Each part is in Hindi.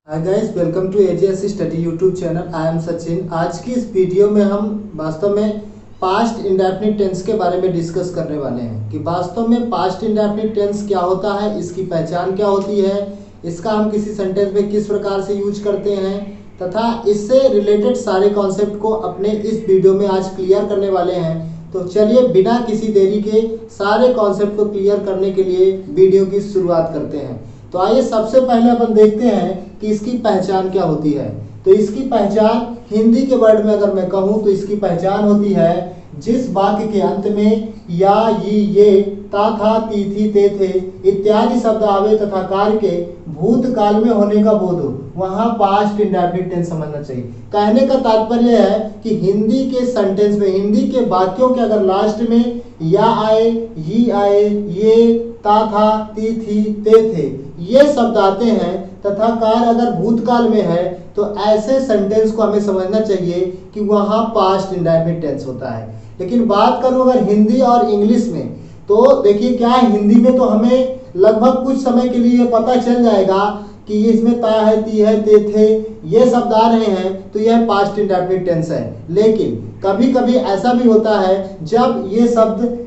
Hi guys, welcome to AGS study YouTube channel. I am Sachin. आज की इस वीडियो में हम वास्तव में पास्ट इंडेफिनिट टेंस के बारे में डिस्कस करने वाले हैं कि वास्तव में पास्ट इंडेफिनिट टेंस क्या होता है, इसकी पहचान क्या होती है, इसका हम किसी सेंटेंस में किस प्रकार से यूज करते हैं तथा इससे रिलेटेड सारे कॉन्सेप्ट को अपने इस वीडियो में आज क्लियर करने वाले हैं। तो चलिए बिना किसी देरी के सारे कॉन्सेप्ट को क्लियर करने के लिए वीडियो की शुरुआत करते हैं। तो आइए सबसे पहले अपन देखते हैं कि इसकी पहचान क्या होती है। तो इसकी पहचान हिंदी के वर्ड में अगर मैं कहूँ तो इसकी पहचान होती है जिस वाक्य के अंत में या ये ता था ती थी ते थे इत्यादि शब्द आवे तथा कार्य के भूतकाल में होने का बोध हो, वहां पास्ट इंडेफिनिट टेंस समझना चाहिए। कहने का तात्पर्य है कि हिंदी के सेंटेंस में, हिंदी के वाक्यों के अगर लास्ट में या आए, ही आए, ये, ता था, ती थी, ते थे, ये शब्द आते हैं तथा कार्य अगर भूतकाल में है तो ऐसे सेंटेंस को हमें समझना चाहिए कि वहां पास्ट इंडेफिनिट टेंस होता है। लेकिन बात करूं अगर हिंदी और इंग्लिश में, तो देखिए क्या है, हिंदी में तो हमें लगभग कुछ समय के लिए पता चल जाएगा कि इसमें ता है, ती है, ते थे, ये शब्द आ रहे हैं तो यह पास्ट इंडेफिनिट टेंस है। लेकिन कभी कभी ऐसा भी होता है जब ये शब्द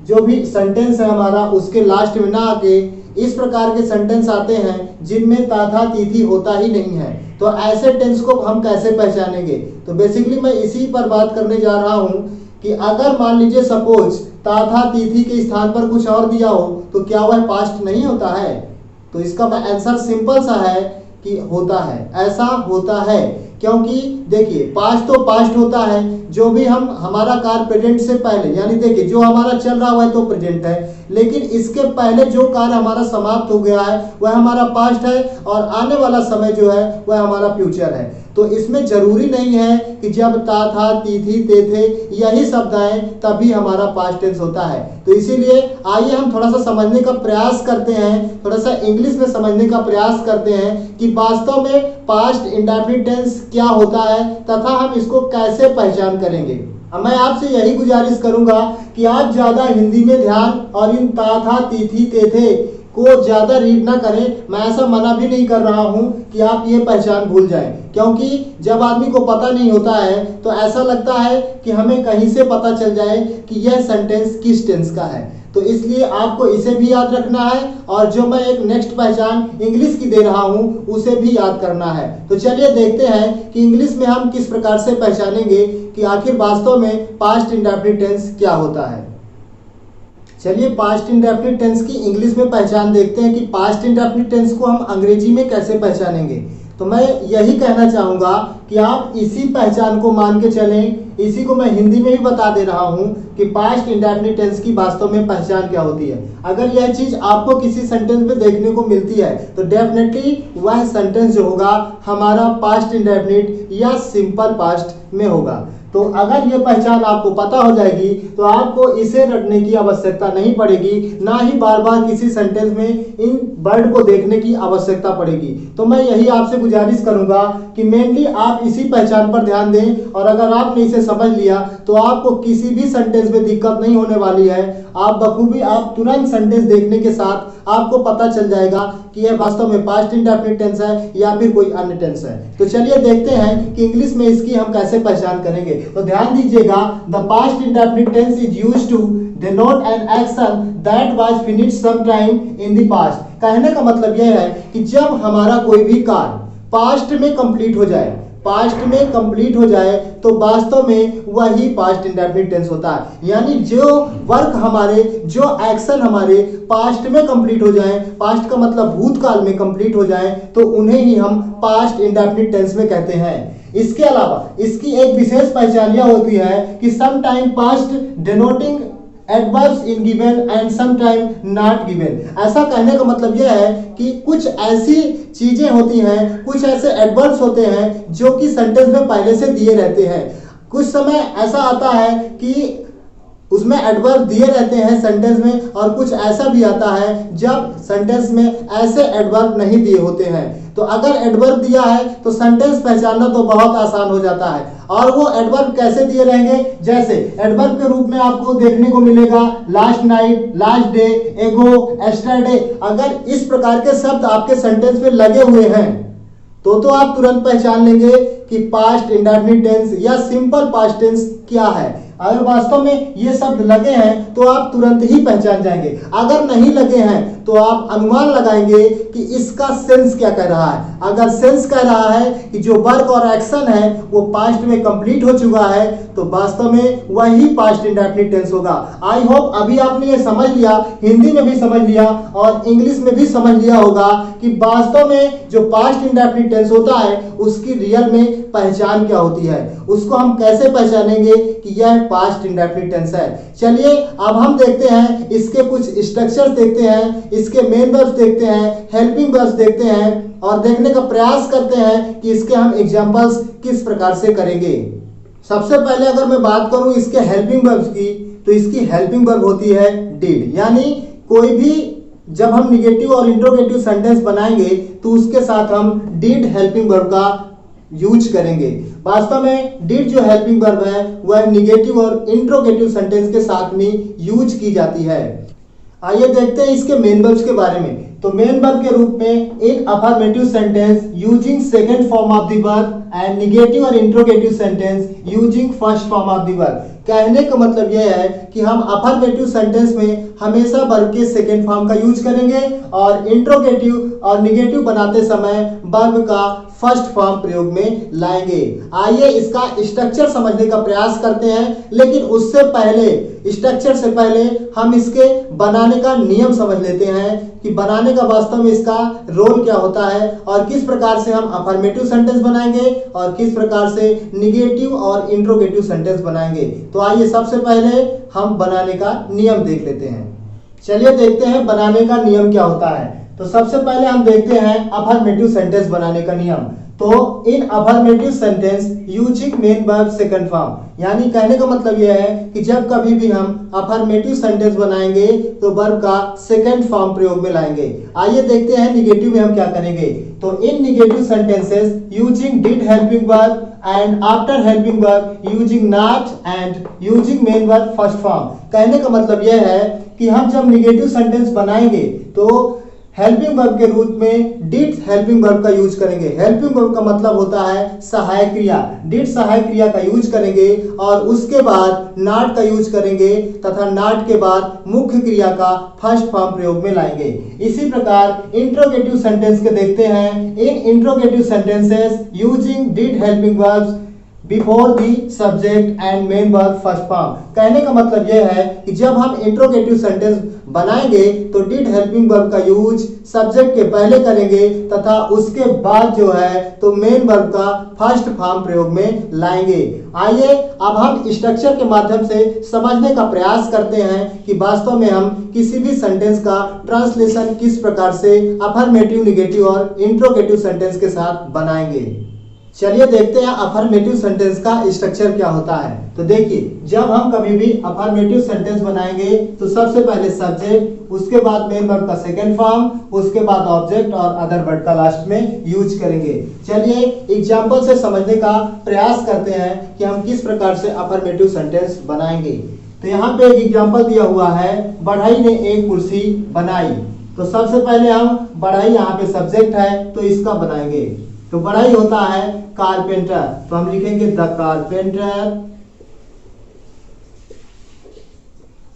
जो भी सेंटेंस है हमारा उसके लास्ट में ना आके इस प्रकार के सेंटेंस आते हैं जिनमें ता था ती थी होता ही नहीं है, तो ऐसे टेंस को हम कैसे पहचानेंगे। तो बेसिकली मैं इसी पर बात करने जा रहा हूं कि अगर मान लीजिए सपोज ता था ती थी के स्थान पर कुछ और दिया हो तो क्या वह पास्ट नहीं होता है। तो इसका आंसर सिंपल सा है कि होता है, ऐसा होता है। क्योंकि देखिए पास्ट तो पास्ट होता है, जो भी हम हमारा कार्य प्रेजेंट से पहले, यानी देखिए जो हमारा चल रहा हुआ है तो प्रेजेंट है, लेकिन इसके पहले जो कार्य हमारा समाप्त हो गया है वह हमारा पास्ट है और आने वाला समय जो है वह हमारा फ्यूचर है। तो इसमें जरूरी नहीं है कि जब ता था, ती थी, ते थे यही शब्द आए तभी हमारा पास्ट टेंस होता है। तो इसीलिए आइए हम थोड़ा सा समझने का प्रयास करते हैं, थोड़ा सा इंग्लिश में समझने का प्रयास करते हैं कि वास्तव में पास्ट इंडेफिनिट टेंस क्या होता है तथा हम इसको कैसे पहचान करेंगे। मैं आपसे यही गुजारिश करूंगा कि आप ज्यादा हिंदी में ध्यान और इन ता था, ती थी, ते थे को ज्यादा रीड ना करें। मैं ऐसा मना भी नहीं कर रहा हूं कि आप ये पहचान भूल जाएं, क्योंकि जब आदमी को पता नहीं होता है तो ऐसा लगता है कि हमें कहीं से पता चल जाए कि यह सेंटेंस किस टेंस का है। तो इसलिए आपको इसे भी याद रखना है और जो मैं एक नेक्स्ट पहचान इंग्लिश की दे रहा हूं उसे भी याद करना है। तो चलिए देखते हैं कि इंग्लिश में हम किस प्रकार से पहचानेंगे कि आखिर वास्तव में पास्ट इंडेफिनिट टेंस क्या होता है। चलिए पास्ट इंडेफिनिट टेंस की इंग्लिश में पहचान देखते हैं कि पास्ट इंडेफिनिट टेंस को हम अंग्रेजी में कैसे पहचानेंगे। तो मैं यही कहना चाहूंगा कि आप इसी पहचान को मान के चलें, इसी को मैं हिंदी में भी बता दे रहा हूं कि पास्ट इंडेफिनिट टेंस की वास्तव में पहचान क्या होती है। अगर यह चीज आपको किसी सेंटेंस में देखने को मिलती है तो डेफिनेटली वह सेंटेंस जो होगा हमारा पास्ट इंडेफिनिट या सिंपल पास्ट में होगा। तो अगर ये पहचान आपको पता हो जाएगी तो आपको इसे रटने की आवश्यकता नहीं पड़ेगी, ना ही बार बार किसी सेंटेंस में इन वर्ड को देखने की आवश्यकता पड़ेगी। तो मैं यही आपसे गुजारिश करूंगा कि मेनली आप इसी पहचान पर ध्यान दें और अगर आपने इसे समझ लिया तो आपको किसी भी सेंटेंस में दिक्कत नहीं होने वाली है। आप बखूबी आप तुरंत सेंटेंस देखने के साथ आपको पता चल जाएगा कि यह वास्तव में पास्ट इंडेफिनिट टेंस है या फिर कोई अन्य टेंस है। तो चलिए देखते हैं कि इंग्लिश में इसकी हम कैसे पहचान करेंगे। तो ध्यान दीजिएगा, the past indefinite tense is used to denote an action that was finished some time in the past. कहने का मतलब यह है कि जब हमारा कोई भी कार्य पास्ट में कंप्लीट हो जाए, पास्ट में कंप्लीट हो जाए तो वास्तव में वही पास्ट इंडेफिनिट टेंस होता है। यानी जो वर्क हमारे, जो एक्शन हमारे पास्ट में कंप्लीट हो जाए, पास्ट का मतलब भूतकाल में कंप्लीट हो जाए, तो उन्हें ही हम पास्ट इंडेफिनिट टेंस में कहते हैं। इसके अलावा इसकी एक विशेष पहचान यह होती है कि some time past denoting adverbs in given and some time not given. ऐसा कहने का मतलब यह है कि कुछ ऐसी चीजें होती हैं, कुछ ऐसे एडवर्ब्स होते हैं जो कि सेंटेंस में पहले से दिए रहते हैं। कुछ समय ऐसा आता है कि उसमें एडवर्ब दिए रहते हैं सेंटेंस में, और कुछ ऐसा भी आता है जब सेंटेंस में ऐसे एडवर्ब नहीं दिए होते हैं। तो अगर एडवर्ब दिया है तो सेंटेंस पहचानना तो बहुत आसान हो जाता है। और वो एडवर्ब कैसे दिए रहेंगे, जैसे एडवर्ब के रूप में आपको देखने को मिलेगा लास्ट नाइट, लास्ट डे, एगो, एस्टरडे। अगर इस प्रकार के शब्द आपके सेंटेंस में लगे हुए हैं तो आप तुरंत पहचान लेंगे कि पास्ट इंडेफिनिट टेंस या सिंपल पास्ट टेंस क्या है। अगर वास्तव में ये शब्द लगे हैं तो आप तुरंत ही पहचान जाएंगे, अगर नहीं लगे हैं तो आप अनुमान लगाएंगे कि इसका सेंस क्या कह रहा है। अगर सेंस कह रहा है कि जो वर्क और एक्शन है वो पास्ट में कंप्लीट हो चुका है तो वास्तव में वही पास्ट इंडेफिनिट टेंस होगा। आई होप अभी आपने ये समझ लिया, हिंदी में भी समझ लिया और इंग्लिश में भी समझ लिया होगा कि वास्तव में जो पास्ट इंडेफिनिट टेंस होता है उसकी रियल में पहचान क्या होती है, उसको हम कैसे पहचानेंगे कि यह पास्ट इंडेफिनिट टेंस है। चलिए अब हम देखते हैं इसके कुछ स्ट्रक्चर्स देखते हैं, इसके मेन वर्ब्स देखते हैं, हेल्पिंग वर्ब्स देखते हैं और देखने का प्रयास करते हैं कि इसके हम एग्जांपल्स किस प्रकार से करेंगे। सबसे पहले अगर मैं बात करूं इसके हेल्पिंग वर्ब्स की तो इसकी हेल्पिंग वर्ब होती है डिड, यानी कोई भी जब हम निगेटिव और इंट्रोगेटिव सेंटेंस बनाएंगे तो उसके साथ हम डिड हेल्पिंग वर्ब का यूज करेंगे। वास्तव में डिड जो हेल्पिंग वर्ब है वह निगेटिव और इंट्रोगेटिव सेंटेंस के साथ में यूज की जाती है। आइए देखते हैं इसके मेन वर्ब्स के बारे में। तो मेन वर्ब के रूप में in affirmative sentence using second form of the verb and negative और interrogative sentence using first form of the verb. कहने का मतलब यह है कि हम अफर्मेटिव सेंटेंस में हमेशा वर्ब के सेकंड फॉर्म का यूज करेंगे और इंट्रोगेटिव और निगेटिव बनाते समय वर्ब का फर्स्ट फॉर्म प्रयोग में लाएंगे। आइए इसका स्ट्रक्चर समझने का प्रयास करते हैं, लेकिन उससे पहले स्ट्रक्चर से पहले हम इसके बनाने का नियम समझ लेते हैं कि बनाने का वास्तव में इसका रोल क्या होता है और किस प्रकार से हम अफर्मेटिव सेंटेंस बनाएंगे और किस प्रकार से निगेटिव और इंट्रोगेटिव सेंटेंस बनाएंगे। तो आइए सबसे पहले हम बनाने का नियम देख लेते हैं। चलिए देखते हैं बनाने का नियम क्या होता है। तो सबसे पहले हम देखते हैं अफर्मेटिव सेंटेंस बनाने का नियम। तो in affirmative sentence using main verb second form, यानी कहने का मतलब यह है कि जब कभी भी हम अफर्मेटिव सेंटेंस बनाएंगे तो वर्ब का सेकंड फॉर्म प्रयोग में लाएंगे। आइए देखते हैं निगेटिव में हम क्या करेंगे। तो in negative sentences using did helping verb and after helping verb using not and using main verb first form. कहने का मतलब यह है कि हम जब निगेटिव सेंटेंस बनाएंगे तो हेल्पिंग वर्ब के रूप में डिड हेल्पिंग वर्ब का यूज करेंगे। हेल्पिंग वर्ब का मतलब होता है सहायक क्रिया। डिड सहायक क्रिया का यूज करेंगे और उसके बाद नॉट का यूज करेंगे तथा नॉट के बाद मुख्य क्रिया का फर्स्ट फॉर्म प्रयोग में लाएंगे। इसी प्रकार इंट्रोगेटिव सेंटेंस के देखते हैं। In interrogative sentences using did helping verbs before the subject and main verb first form. कहने का मतलब यह है कि जब हम इंट्रोगेटिव सेंटेंस बनाएंगे तो डिड हेल्पिंग वर्ब का यूज सब्जेक्ट के पहले करेंगे तथा उसके बाद जो है तो मेन वर्ब का फर्स्ट फॉर्म प्रयोग में लाएंगे। आइए अब हम स्ट्रक्चर के माध्यम से समझने का प्रयास करते हैं कि वास्तव में हम किसी भी सेंटेंस का ट्रांसलेशन किस प्रकार से अफर्मेटिव, निगेटिव और इंट्रोगेटिव सेंटेंस के साथ बनाएंगे। चलिए देखते हैं अफर्मेटिव सेंटेंस का स्ट्रक्चर क्या होता है। तो देखिए जब हम कभी भी अफर्मेटिव सेंटेंस बनाएंगे तो सबसे पहले सब्जेक्ट, उसके बाद मेन वर्ब का सेकंड फॉर्म, उसके बाद ऑब्जेक्ट और अदर वर्ड का लास्ट में यूज करेंगे। चलिए एग्जांपल से समझने का प्रयास करते हैं कि हम किस प्रकार से अफर्मेटिव सेंटेंस बनाएंगे। तो यहाँ पे एक एग्जाम्पल दिया हुआ है, बढ़ई ने एक कुर्सी बनाई। तो सबसे पहले हम बढ़ई, यहाँ पे सब्जेक्ट है तो इसका बनाएंगे। तो बढ़ई होता है कारपेंटर, तो हम लिखेंगे द कारपेंटर।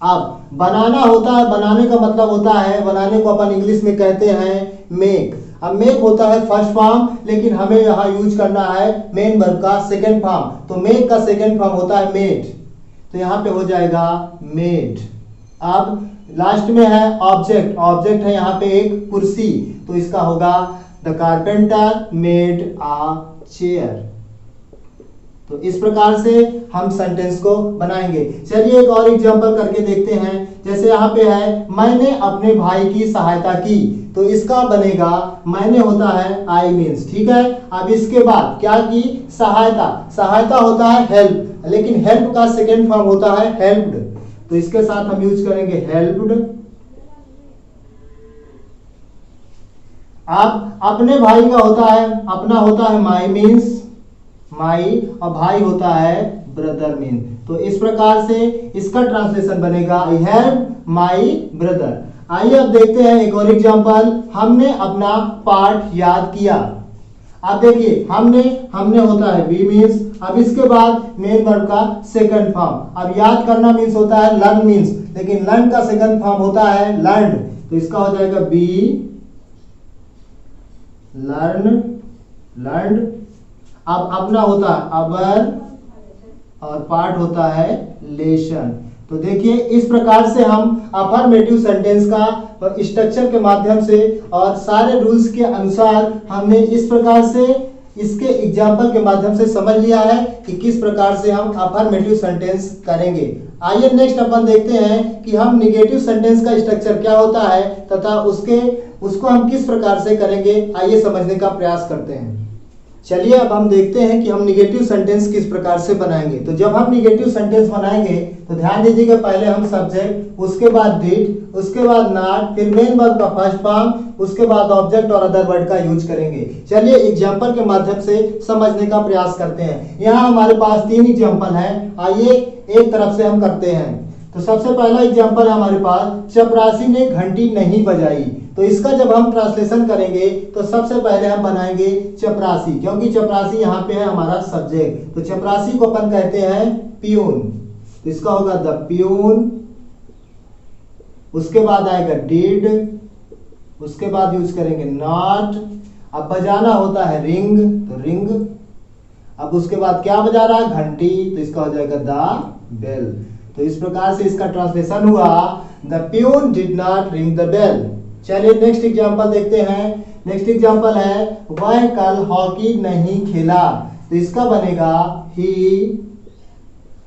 अब बनाना होता है, बनाने का मतलब होता है, बनाने को अपन इंग्लिश में कहते हैं मेक। अब मेक होता है फर्स्ट फॉर्म, लेकिन हमें यहाँ यूज करना है मेन वर्ब का सेकंड फॉर्म। तो मेक का सेकंड फॉर्म होता है मेड, तो यहाँ पे हो जाएगा मेड। अब लास्ट में है ऑब्जेक्ट, ऑब्जेक्ट है यहाँ पे एक कुर्सी, तो इसका होगा the carpenter made a chair. तो इस प्रकार से हम सेंटेंस को बनाएंगे। चलिए एक और एग्जांपल करके देखते हैं। जैसे यहाँ पे है मैंने अपने भाई की सहायता की, तो इसका बनेगा मैंने होता है आई मीन्स, ठीक है। अब इसके बाद क्या की, सहायता, सहायता होता है हेल्प, लेकिन हेल्प का सेकेंड फॉर्म होता है हेल्प्ड, तो इसके साथ हम यूज करेंगे हेल्प्ड। अब अपने भाई का होता है, अपना होता है माई मीन्स माई, और भाई होता है ब्रदर मीन। तो इस प्रकार से इसका ट्रांसलेशन बनेगा आई हेल्प माई ब्रदर। आइए अब देखते हैं एक और एग्जांपल। हमने अपना पाठ याद किया। अब देखिए हमने हमने होता है बी मीन्स, अब इसके बाद मेन वर्ब का सेकंड फॉर्म। अब याद करना मीन्स होता है लर्न मीन्स, लेकिन लर्न का सेकंड फॉर्म होता है लर्न, तो इसका हो जाएगा बी लर्न लर्न। अब अपना होता है अबर और पार्ट होता है लेशन। तो देखिए इस प्रकार से हम अफर्मेटिव सेंटेंस का स्ट्रक्चर के माध्यम से और सारे रूल्स के अनुसार हमने इस प्रकार से इसके एग्जाम्पल के माध्यम से समझ लिया है कि किस प्रकार से हम अफर्मेटिव सेंटेंस करेंगे। आइए नेक्स्ट अपन देखते हैं कि हम निगेटिव सेंटेंस का स्ट्रक्चर क्या होता है तथा उसको हम किस प्रकार से करेंगे। आइए समझने का प्रयास करते हैं। चलिए अब हम देखते हैं कि हम निगेटिव सेंटेंस किस प्रकार से बनाएंगे। तो जब हम निगेटिव सेंटेंस बनाएंगे तो ध्यान दीजिएगा, पहले हम सब्जेक्ट, उसके बाद डिड, उसके बाद नॉट, फिर मेन वर्ब का फर्स्ट फॉर्म, उसके बाद ऑब्जेक्ट और अदर वर्ड का यूज करेंगे। चलिए एग्जांपल के माध्यम से समझने का प्रयास करते हैं। यहाँ हमारे पास 3 एग्जांपल हैं, आइए एक तरफ से हम करते हैं। तो सबसे पहला एग्जांपल है हमारे पास, चपरासी ने घंटी नहीं बजाई। तो इसका जब हम ट्रांसलेशन करेंगे तो सबसे पहले हम बनाएंगे चपरासी, क्योंकि चपरासी यहाँ पे है हमारा सब्जेक्ट। तो चपरासी को अपन कहते हैं पियून, तो इसका होगा द पियून। उसके बाद आएगा डिड, उसके बाद यूज करेंगे नॉट। अब बजाना होता है रिंग, तो रिंग। अब उसके बाद क्या बजा रहा है, घंटी, तो इसका हो जाएगा द बेल। तो इस प्रकार से इसका ट्रांसलेशन हुआ, the peon did not ring the bell. चलिए नेक्स्ट एग्जांपल देखते हैं। नेक्स्ट एग्जांपल है, वह कल हॉकी नहीं खेला। तो इसका बनेगा he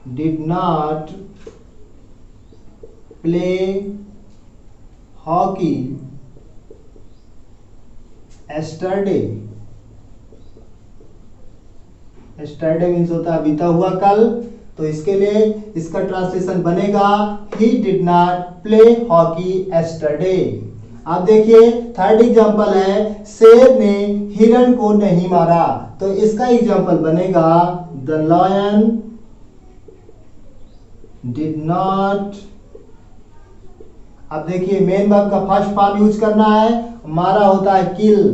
did not play hockey yesterday. Yesterday means होता है बीता हुआ कल, तो इसके लिए इसका ट्रांसलेशन बनेगा he did not play hockey yesterday. अब देखिए थर्ड एग्जांपल है, शेर ने हिरण को नहीं मारा। तो इसका एग्जांपल बनेगा द लायन डिड नॉट। अब देखिए मेन वर्ब का फर्स्ट फॉर्म यूज करना है, मारा होता है किल,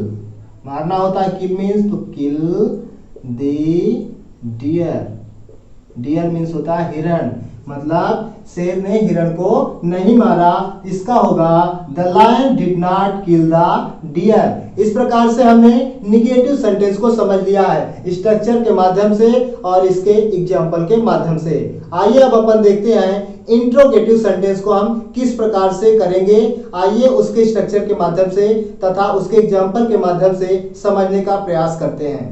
मारना होता है किल मीन्स, तो kill the deer. Deer means होता है हिरण, मतलब शेर ने हिरण को नहीं मारा। इसका होगा the lion did not kill the deer. इस प्रकार से हमने निगेटिव सेंटेंस को समझ लिया है स्ट्रक्चर के माध्यम से और इसके एग्जांपल के माध्यम से। आइए अब अपन देखते हैं इंट्रोगेटिव सेंटेंस को हम किस प्रकार से करेंगे। आइए उसके स्ट्रक्चर के माध्यम से तथा उसके एग्जांपल के माध्यम से समझने का प्रयास करते हैं।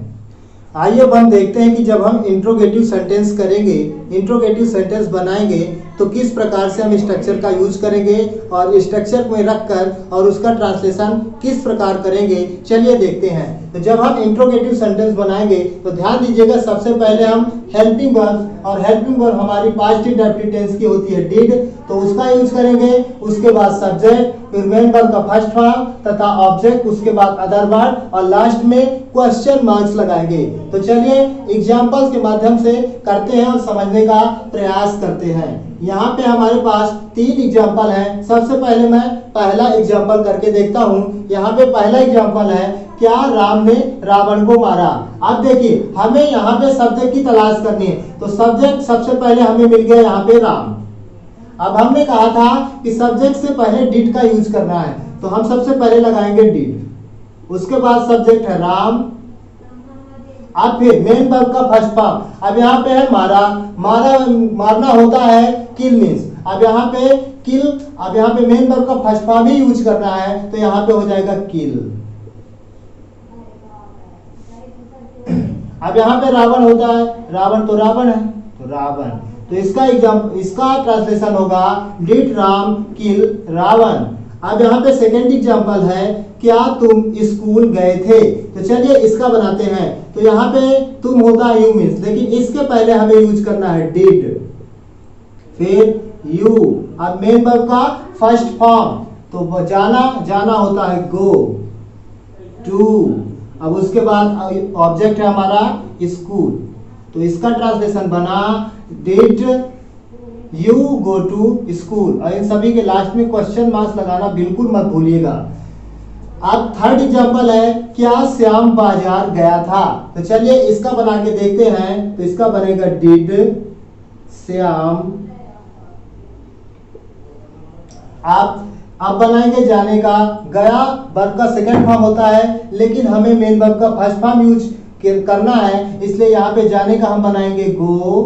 आइए अब हम देखते हैं कि जब हम इंट्रोगेटिव सेंटेंस करेंगे, इंट्रोगेटिव सेंटेंस बनाएंगे तो किस प्रकार से हम स्ट्रक्चर का यूज करेंगे और स्ट्रक्चर में रखकर और उसका ट्रांसलेशन किस प्रकार करेंगे। चलिए देखते हैं। तो जब हम इंट्रोगेटिव सेंटेंस बनाएंगे तो ध्यान दीजिएगा, सबसे पहले हम हेल्पिंग वर्ब, और हेल्पिंग वर्ब हमारी पास्ट इंडेफिनिट टेंस की होती है डिड, तो उसका यूज करेंगे। उसके बाद सब्जेक्ट, फिर मेन वर्ब का फर्स्ट फॉर्म तथा ऑब्जेक्ट, उसके बाद अदर वर्ड और लास्ट में क्वेश्चन मार्क्स लगाएंगे। तो चलिए एग्जांपल्स के माध्यम से करते हैं और समझने का प्रयास करते हैं। यहाँ पे हमारे पास 3 एग्जांपल हैं। सबसे पहले मैं पहला एग्जांपल करके देखता हूँ। यहाँ पे पहला एग्जांपल है, क्या राम ने रावण को मारा। अब देखिए हमें यहाँ पे सब्जेक्ट की तलाश करनी है, तो सब्जेक्ट सबसे पहले हमें मिल गया यहाँ पे राम। अब हमने कहा था कि सब्जेक्ट से पहले डिड का यूज करना है, तो हम सबसे पहले लगाएंगे डिड। उसके बाद सब्जेक्ट है राम, अब फिर मेन वर्ब का फर्स्ट फॉर्म। अब यहाँ पे है मारा, मारना होता है किल मीन्स। अब यहाँ पे किल, अब यहाँ पे मेन वर्ब का फर्स्ट फॉर्म ही यूज करना है, तो यहाँ पे हो जाएगा किल। अब यहाँ पे रावण होता है, रावण तो रावण है, तो रावण। तो इसका ट्रांसलेशन होगा डिड राम किल रावण। अब यहाँ पे सेकेंड एग्जांपल है, क्या तुम स्कूल गए थे। तो चलिए इसका बनाते हैं। तो यहाँ पे तुम होता है यू मीन्स, लेकिन इसके पहले हमें यूज करना है डिड, फिर यू। अब मेन वर्ब का फर्स्ट फॉर्म, तो जाना होता है गो, टू। अब उसके बाद ऑब्जेक्ट है हमारा स्कूल, तो इसका ट्रांसलेशन बना did you go to school. और इन सभी के लास्ट में क्वेश्चन मार्क्स लगाना बिल्कुल मत भूलिएगा। अब थर्ड एग्जांपल है, क्या श्याम बाजार गया था। तो चलिए इसका बना के देखते हैं। तो इसका बनेगा डिड श्याम। आप अब बनाएंगे जाने का। गया वर्ब का सेकंड फॉर्म होता है, लेकिन हमें मेन वर्ब का फर्स्ट फॉर्म यूज करना है, इसलिए यहाँ पे जाने का हम बनाएंगे गो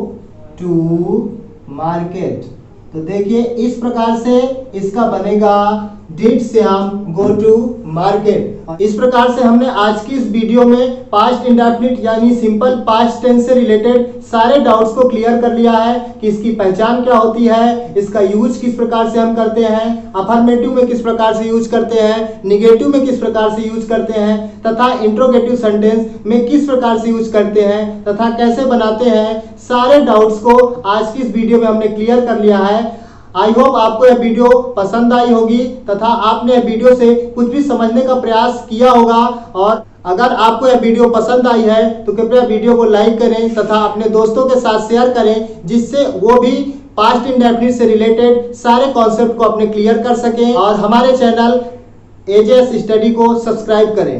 टू मार्केट। तो देखिए इस प्रकार से इसका बनेगा did Shyam go to market. इस प्रकार से हमने आज की इस वीडियो में पास्ट इंडेफिनिट यानी सिंपल पास्ट टेंस से रिलेटेड सारे डाउट्स को क्लियर कर लिया है कि इसकी पहचान क्या होती है, इसका यूज किस प्रकार से हम करते हैं, अफर्मेटिव में किस प्रकार से यूज करते हैं, निगेटिव में किस प्रकार से यूज करते हैं, तथा इंट्रोगेटिव सेंटेंस में किस प्रकार से यूज करते हैं तथा कैसे बनाते हैं। सारे डाउट्स को आज की इस वीडियो में हमने क्लियर कर लिया है। आई होप आपको यह वीडियो पसंद आई होगी तथा आपने यह वीडियो से कुछ भी समझने का प्रयास किया होगा। और अगर आपको यह वीडियो पसंद आई है तो कृपया वीडियो को लाइक करें तथा अपने दोस्तों के साथ शेयर करें, जिससे वो भी पास्ट इंडेफिनिट से रिलेटेड सारे कॉन्सेप्ट को अपने क्लियर कर सकें। और हमारे चैनल एजेएस स्टडी को सब्सक्राइब करें।